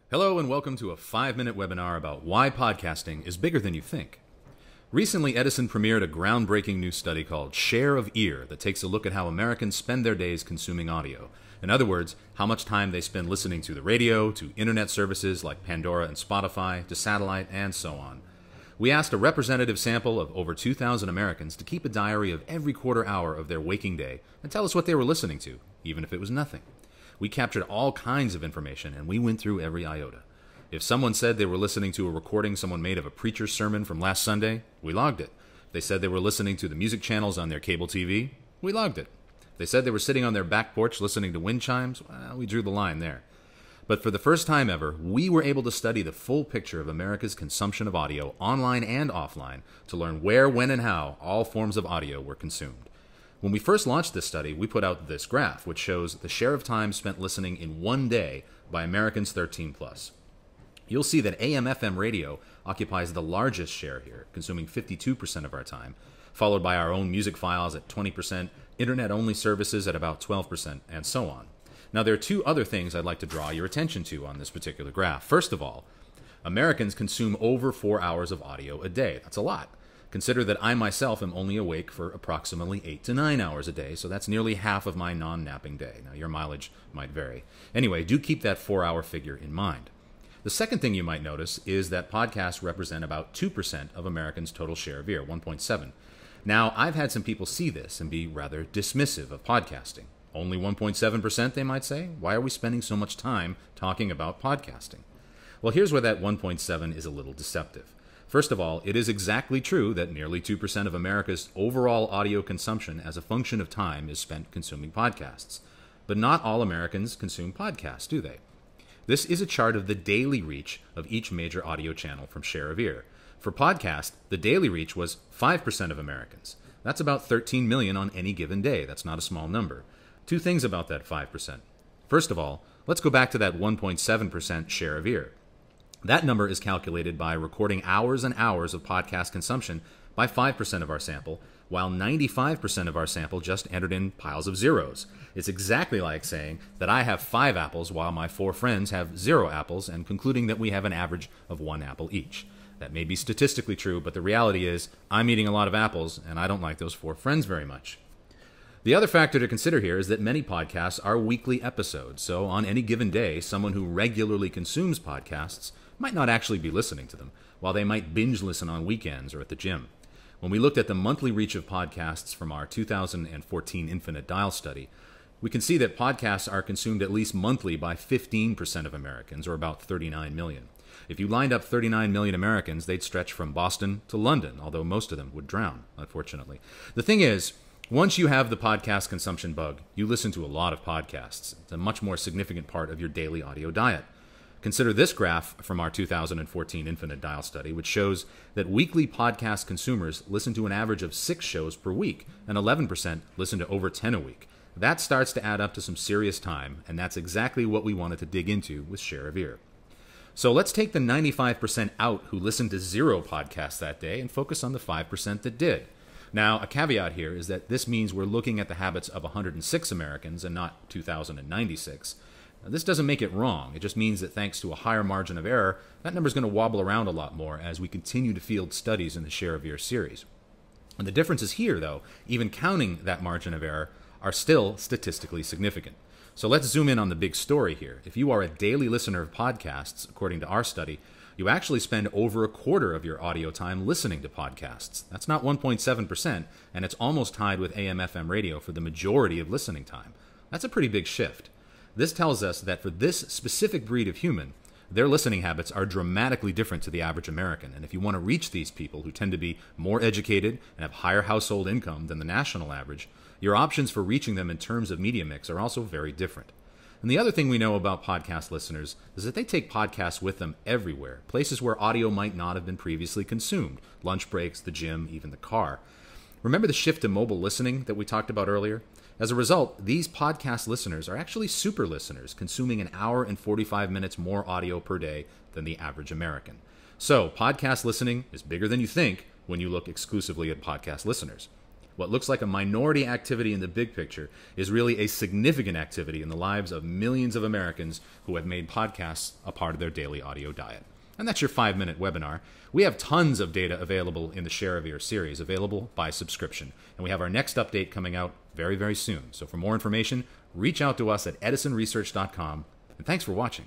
Hello and welcome to a 5-minute webinar about why podcasting is bigger than you think. Recently, Edison premiered a groundbreaking new study called Share of Ear that takes a look at how Americans spend their days consuming audio. In other words, how much time they spend listening to the radio, to internet services like Pandora and Spotify, to satellite, and so on. We asked a representative sample of over 2,000 Americans to keep a diary of every quarter hour of their waking day and tell us what they were listening to, even if it was nothing. We captured all kinds of information, and we went through every iota. If someone said they were listening to a recording someone made of a preacher's sermon from last Sunday, we logged it. If they said they were listening to the music channels on their cable TV, we logged it. If they said they were sitting on their back porch listening to wind chimes, well, we drew the line there. But for the first time ever, we were able to study the full picture of America's consumption of audio, online and offline, to learn where, when, and how all forms of audio were consumed. When we first launched this study, we put out this graph, which shows the share of time spent listening in one day by Americans 13 plus. You'll see that AM/FM radio occupies the largest share here, consuming 52% of our time, followed by our own music files at 20%, internet-only services at about 12%, and so on. Now, there are two other things I'd like to draw your attention to on this particular graph. First of all, Americans consume over 4 hours of audio a day. That's a lot. Consider that I myself am only awake for approximately 8 to 9 hours a day, so that's nearly half of my non-napping day. Now, your mileage might vary. Anyway, do keep that 4-hour figure in mind. The second thing you might notice is that podcasts represent about 2% of Americans' total share of ear, 1.7. Now, I've had some people see this and be rather dismissive of podcasting. Only 1.7%, they might say? Why are we spending so much time talking about podcasting? Well, here's where that 1.7 is a little deceptive. First of all, it is exactly true that nearly 2% of America's overall audio consumption as a function of time is spent consuming podcasts. But not all Americans consume podcasts, do they? This is a chart of the daily reach of each major audio channel from share of ear. For podcast, the daily reach was 5% of Americans. That's about 13 million on any given day. That's not a small number. Two things about that 5%. First of all, let's go back to that 1.7% share of ear. That number is calculated by recording hours and hours of podcast consumption by 5% of our sample, while 95% of our sample just entered in piles of zeros. It's exactly like saying that I have 5 apples while my 4 friends have 0 apples, and concluding that we have an average of 1 apple each. That may be statistically true, but the reality is I'm eating a lot of apples, and I don't like those 4 friends very much. The other factor to consider here is that many podcasts are weekly episodes, so on any given day, someone who regularly consumes podcasts might not actually be listening to them, while they might binge listen on weekends or at the gym. When we looked at the monthly reach of podcasts from our 2014 Infinite Dial study, we can see that podcasts are consumed at least monthly by 15% of Americans, or about 39 million. If you lined up 39 million Americans, they'd stretch from Boston to London, although most of them would drown, unfortunately. The thing is, once you have the podcast consumption bug, you listen to a lot of podcasts. It's a much more significant part of your daily audio diet. Consider this graph from our 2014 Infinite Dial study, which shows that weekly podcast consumers listen to an average of 6 shows per week, and 11% listen to over 10 a week. That starts to add up to some serious time, and that's exactly what we wanted to dig into with Share of Ear. So let's take the 95% out who listened to 0 podcasts that day and focus on the 5% that did. Now, a caveat here is that this means we're looking at the habits of 106 Americans and not 2,096. Now, this doesn't make it wrong. It just means that thanks to a higher margin of error, that number is going to wobble around a lot more as we continue to field studies in the Share of Ear series. And the differences here, though, even counting that margin of error, are still statistically significant. So let's zoom in on the big story here. If you are a daily listener of podcasts, according to our study, you actually spend over a quarter of your audio time listening to podcasts. That's not 1.7%, and it's almost tied with AM/FM radio for the majority of listening time. That's a pretty big shift. This tells us that for this specific breed of human, their listening habits are dramatically different to the average American. And if you want to reach these people who tend to be more educated and have higher household income than the national average, your options for reaching them in terms of media mix are also very different. And the other thing we know about podcast listeners is that they take podcasts with them everywhere, places where audio might not have been previously consumed, lunch breaks, the gym, even the car. Remember the shift to mobile listening that we talked about earlier? As a result, these podcast listeners are actually super listeners, consuming an hour and 45 minutes more audio per day than the average American. So, podcast listening is bigger than you think when you look exclusively at podcast listeners. what looks like a minority activity in the big picture is really a significant activity in the lives of millions of Americans who have made podcasts a part of their daily audio diet. And that's your 5-minute webinar. We have tons of data available in the Share of Ear series, available by subscription. And we have our next update coming out very, very soon. So for more information, reach out to us at edisonresearch.com. And thanks for watching.